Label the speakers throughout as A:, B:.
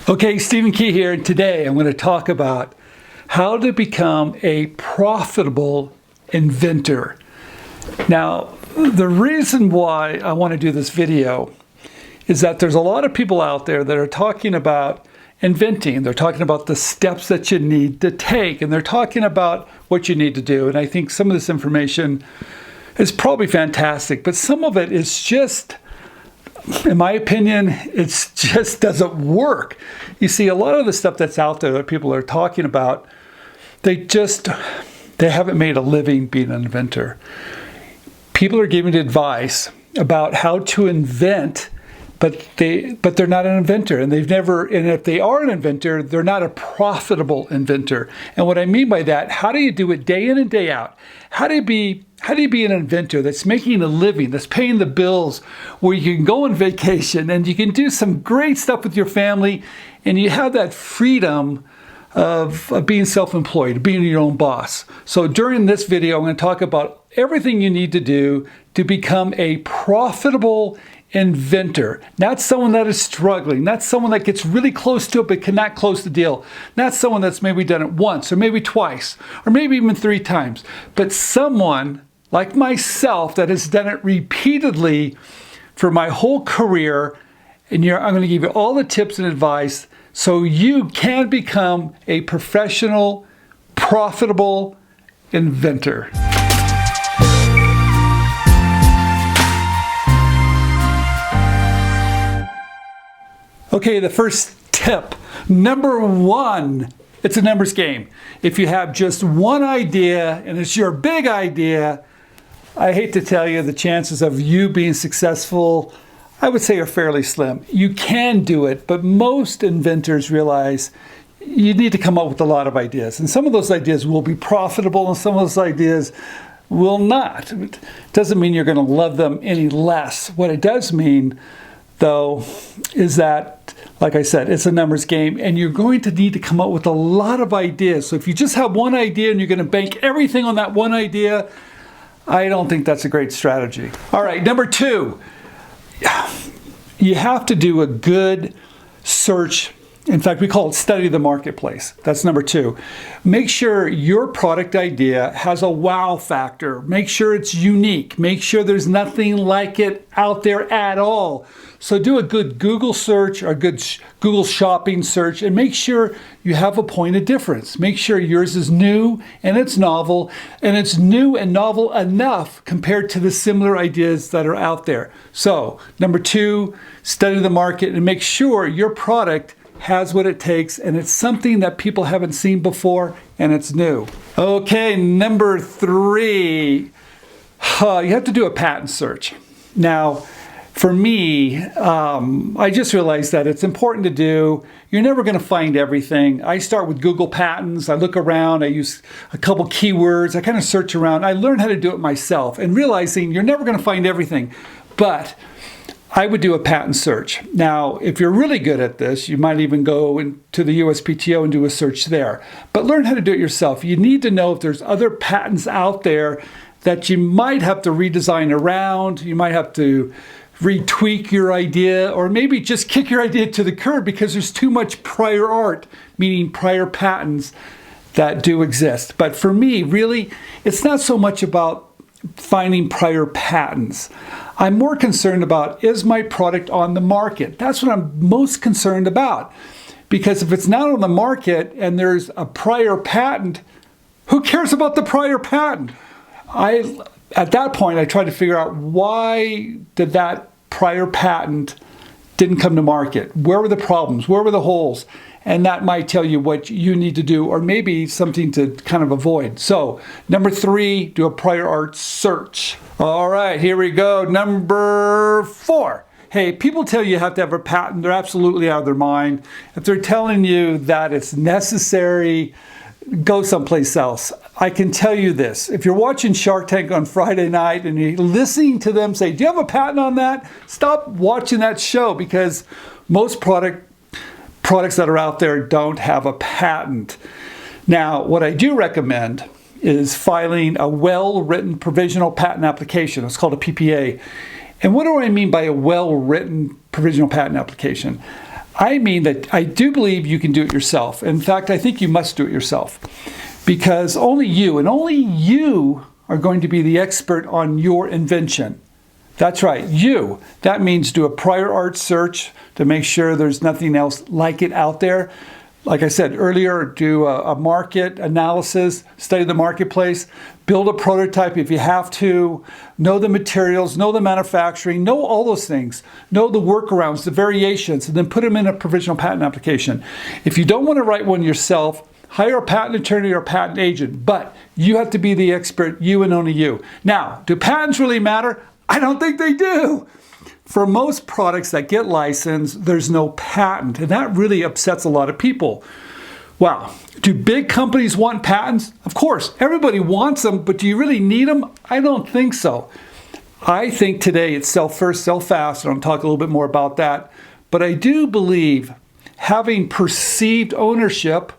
A: Okay, Stephen Key here, and today I'm going to talk about how to become a profitable inventor. Now, the reason why I want to do this video is that there's a lot of people out there that are talking about inventing. They're talking about the steps that you need to take, and they're talking about what you need to do. And I think some of this information is probably fantastic, but some of it is just, in my opinion, it just doesn't work. You see, a lot of the stuff that's out there that people are talking about, they haven't made a living being an inventor. People are giving advice about how to invent, but they're not an inventor, and if they are an inventor, they're not a profitable inventor. And what I mean by that, how do you do it day in and day out? How do you be an inventor that's making a living, that's paying the bills, where you can go on vacation and you can do some great stuff with your family, and you have that freedom of being self-employed, being your own boss? So during this video, I'm going to talk about everything you need to do to become a profitable inventor. Not someone that is struggling, not someone that gets really close to it but cannot close the deal, not someone that's maybe done it once or maybe twice or maybe even 3 times, but someone like myself that has done it repeatedly for my whole career. And I'm going to give you all the tips and advice so you can become a professional, profitable inventor. Okay, the first tip, number 1, it's a numbers game. If you have just one idea and it's your big idea, I hate to tell you, the chances of you being successful, I would say, are fairly slim. You can do it, but most inventors realize you need to come up with a lot of ideas. And some of those ideas will be profitable and some of those ideas will not. It doesn't mean you're going to love them any less. What it does mean, though, is that, like I said, it's a numbers game, and you're going to need to come up with a lot of ideas. So if you just have one idea and you're going to bank everything on that one idea, I don't think that's a great strategy. All right, number 2, you have to do a good search. In fact, we call it study the marketplace. That's number 2. Make sure your product idea has a wow factor. Make sure it's unique. Make sure there's nothing like it out there at all. So do a good Google search or a good Google shopping search, and make sure you have a point of difference. Make sure yours is new and it's novel, and it's new and novel enough compared to the similar ideas that are out there. So number 2, study the market and make sure your product has what it takes, and it's something that people haven't seen before, and it's new. Okay, number 3, you have to do a patent search. Now, for me, I just realized that it's important to do. You're never going to find everything. I start with Google patents. I look around. I use a couple keywords. I kind of search around. I learned how to do it myself, and realizing you're never going to find everything, but I would do a patent search. Now, if you're really good at this, you might even go into the USPTO and do a search there. But learn how to do it yourself. You need to know if there's other patents out there that you might have to redesign around. You might have to retweak your idea, or maybe just kick your idea to the curb because there's too much prior art, meaning prior patents, that do exist. But for me, really, it's not so much about finding prior patents. I'm more concerned about, is my product on the market? That's what I'm most concerned about. Because if it's not on the market and there's a prior patent, who cares about the prior patent? At that point, I try to figure out, why did that prior patent didn't come to market? Where were the problems? Where were the holes? And that might tell you what you need to do, or maybe something to kind of avoid. So, number 3, do a prior art search. All right, here we go. Number 4. Hey, people tell you have to have a patent. They're absolutely out of their mind. If they're telling you that it's necessary, go someplace else. I can tell you this. If you're watching Shark Tank on Friday night and you're listening to them say, do you have a patent on that? Stop watching that show, because most products that are out there don't have a patent. Now, what I do recommend is filing a well-written provisional patent application. It's called a PPA. And what do I mean by a well-written provisional patent application? I mean that I do believe you can do it yourself. In fact, I think you must do it yourself, because only you and only you are going to be the expert on your invention. That's right, you. That means do a prior art search to make sure there's nothing else like it out there. Like I said earlier, do a market analysis, study the marketplace, build a prototype if you have to, know the materials, know the manufacturing, know all those things, know the workarounds, the variations, and then put them in a provisional patent application. If you don't want to write one yourself, hire a patent attorney or a patent agent, but you have to be the expert, you and only you. Now, do patents really matter? I don't think they do. For most products that get licensed, there's no patent, and that really upsets a lot of people. Wow, do big companies want patents? Of course, everybody wants them, but do you really need them? I don't think so. I think today it's sell first, sell fast, and I'll talk a little bit more about that. But I do believe having perceived ownership,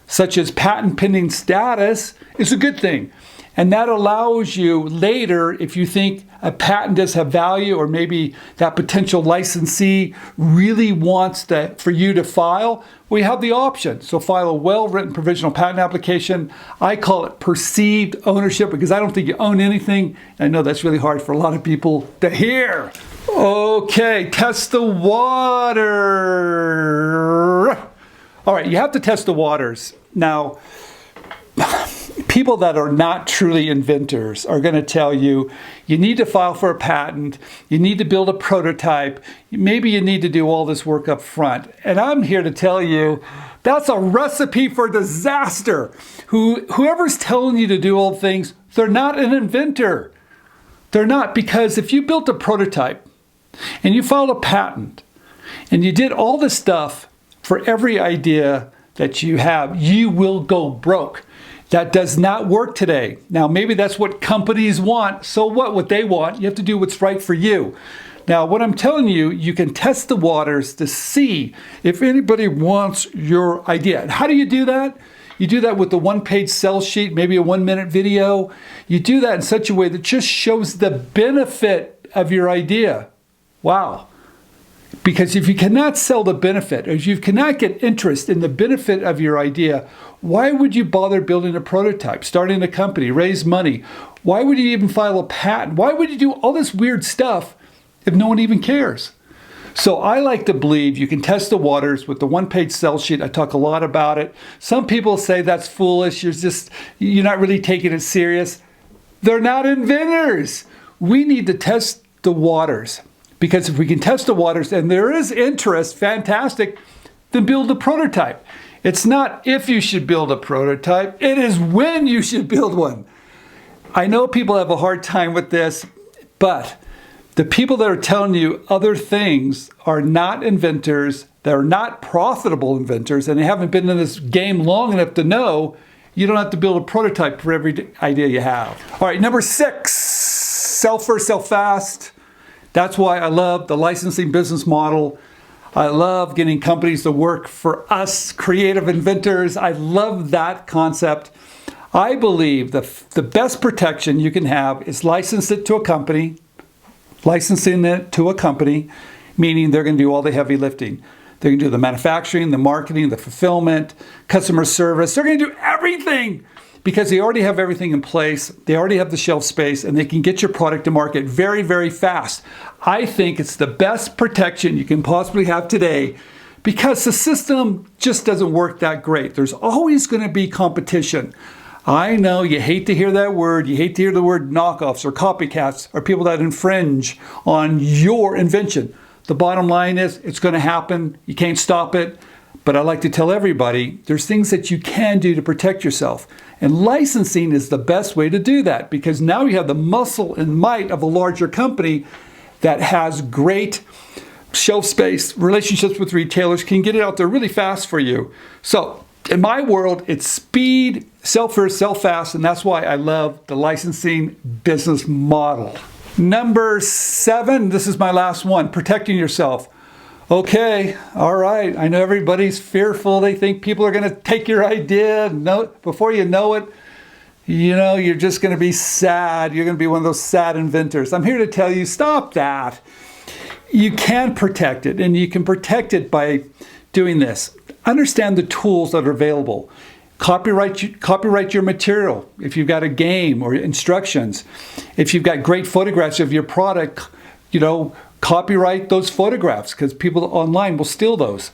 A: such as patent pending status, is a good thing. And that allows you later, if you think a patent does have value, or maybe that potential licensee really wants that for you to file, we have the option. So file a well-written provisional patent application. I call it perceived ownership because I don't think you own anything. I know that's really hard for a lot of people to hear. Okay, test the water. All right, you have to test the waters. Now, people that are not truly inventors are going to tell you, you need to file for a patent, you need to build a prototype, maybe you need to do all this work up front. And I'm here to tell you, that's a recipe for disaster. Whoever's telling you to do all things, they're not an inventor. They're not, because if you built a prototype and you filed a patent and you did all this stuff for every idea that you have, you will go broke. That does not work today. Now, maybe that's what companies want. So what they want? You have to do what's right for you. Now, what I'm telling you, you can test the waters to see if anybody wants your idea. And how do you do that? You do that with the one-page sell sheet, maybe a 1-minute video. You do that in such a way that just shows the benefit of your idea. Wow. Because if you cannot sell the benefit, or if you cannot get interest in the benefit of your idea, why would you bother building a prototype, starting a company, raise money? Why would you even file a patent? Why would you do all this weird stuff if no one even cares? So I like to believe you can test the waters with the one-page sell sheet. I talk a lot about it. Some people say that's foolish. You're not really taking it serious. They're not inventors. We need to test the waters. Because if we can test the waters and there is interest, fantastic, then build a prototype. It's not if you should build a prototype, it is when you should build one. I know people have a hard time with this, but the people that are telling you other things are not inventors, they're not profitable inventors, and they haven't been in this game long enough to know you don't have to build a prototype for every idea you have. All right, number 6, sell first, sell fast. That's why I love the licensing business model. I love getting companies to work for us, creative inventors. I love that concept. I believe the best protection you can have is license it to a company, licensing it to a company, meaning they're going to do all the heavy lifting. They're going to do the manufacturing, the marketing, the fulfillment, customer service. They're going to do everything because they already have everything in place. They already have the shelf space, and they can get your product to market very, very fast. I think it's the best protection you can possibly have today because the system just doesn't work that great. There's always going to be competition. I know you hate to hear that word. You hate to hear the word knockoffs or copycats or people that infringe on your invention. The bottom line is it's going to happen. You can't stop it. But I like to tell everybody there's things that you can do to protect yourself. And licensing is the best way to do that because now you have the muscle and might of a larger company that has great shelf space, relationships with retailers, can get it out there really fast for you. So in my world, it's speed, sell first, sell fast, and that's why I love the licensing business model. Number 7, this is my last one, protecting yourself. Okay, all right, I know everybody's fearful. They think people are going to take your idea. No, before you know it, you're just going to be sad. You're going to be one of those sad inventors. I'm here to tell you, stop that. you can protect it, and you can protect it by doing this. Understand the tools that are available. Copyright your material. If you've got a game or instructions, if you've got great photographs of your product, copyright those photographs, because people online will steal those.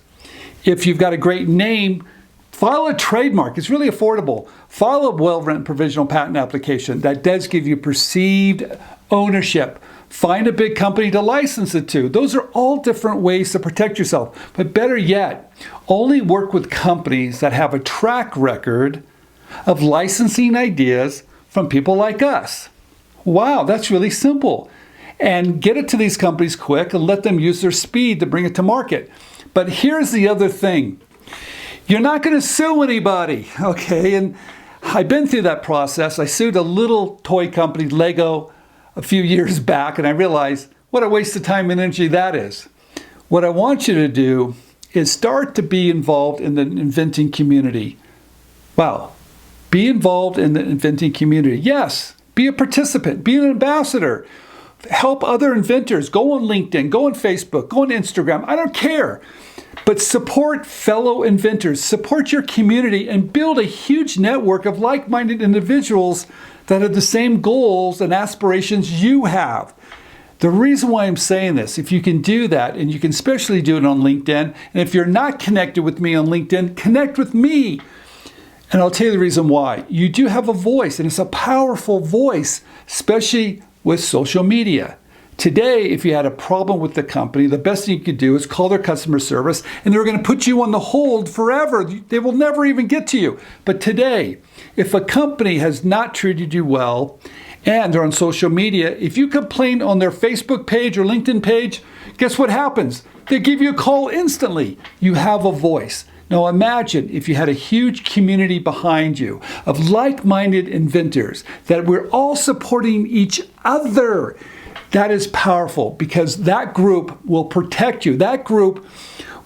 A: If you've got a great name, file a trademark. It's really affordable. File a well-written provisional patent application. That does give you perceived ownership. Find a big company to license it to. Those are all different ways to protect yourself. But better yet, only work with companies that have a track record of licensing ideas from people like us. Wow, that's really simple. And get it to these companies quick and let them use their speed to bring it to market. But here's the other thing. You're not going to sue anybody, okay? And I've been through that process. I sued a little toy company, Lego, a few years back, and I realized what a waste of time and energy that is. What I want you to do is start to be involved in the inventing community. Wow. Be involved in the inventing community. Yes. Be a participant. Be an ambassador. Help other inventors. Go on LinkedIn. Go on Facebook. Go on Instagram. I don't care. But support fellow inventors. Support your community and build a huge network of like-minded individuals that have the same goals and aspirations you have. The reason why I'm saying this, if you can do that, and you can especially do it on LinkedIn, and if you're not connected with me on LinkedIn, connect with me. And I'll tell you the reason why. You do have a voice, and it's a powerful voice, especially with social media. Today, if you had a problem with the company, the best thing you could do is call their customer service, and they're going to put you on the hold forever. They will never even get to you. But today, if a company has not treated you well, and they're on social media, if you complain on their Facebook page or LinkedIn page, guess what happens? They give you a call instantly. You have a voice. Now imagine if you had a huge community behind you of like-minded inventors, that we're all supporting each other. That is powerful, because that group will protect you. That group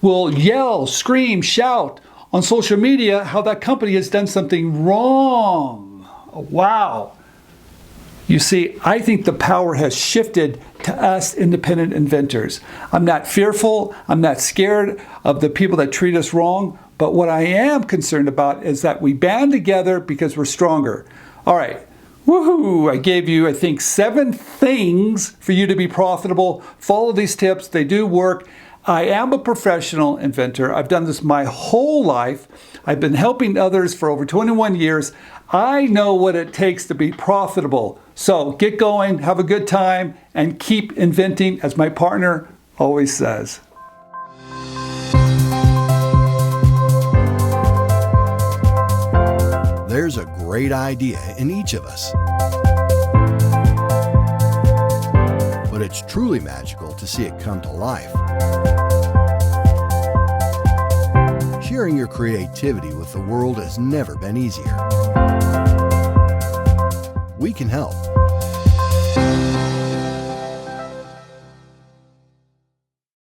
A: will yell, scream, shout on social media how that company has done something wrong. Wow. You see, I think the power has shifted to us independent inventors. I'm not fearful. I'm not scared of the people that treat us wrong. But what I am concerned about is that we band together because we're stronger. All right. Woohoo! I gave you, I think, 7 things for you to be profitable. Follow these tips. They do work. I am a professional inventor. I've done this my whole life. I've been helping others for over 21 years. I know what it takes to be profitable. So get going, have a good time, and keep inventing, as my partner always says.
B: There's a great idea in each of us. But it's truly magical to see it come to life. Sharing your creativity with the world has never been easier. We can help.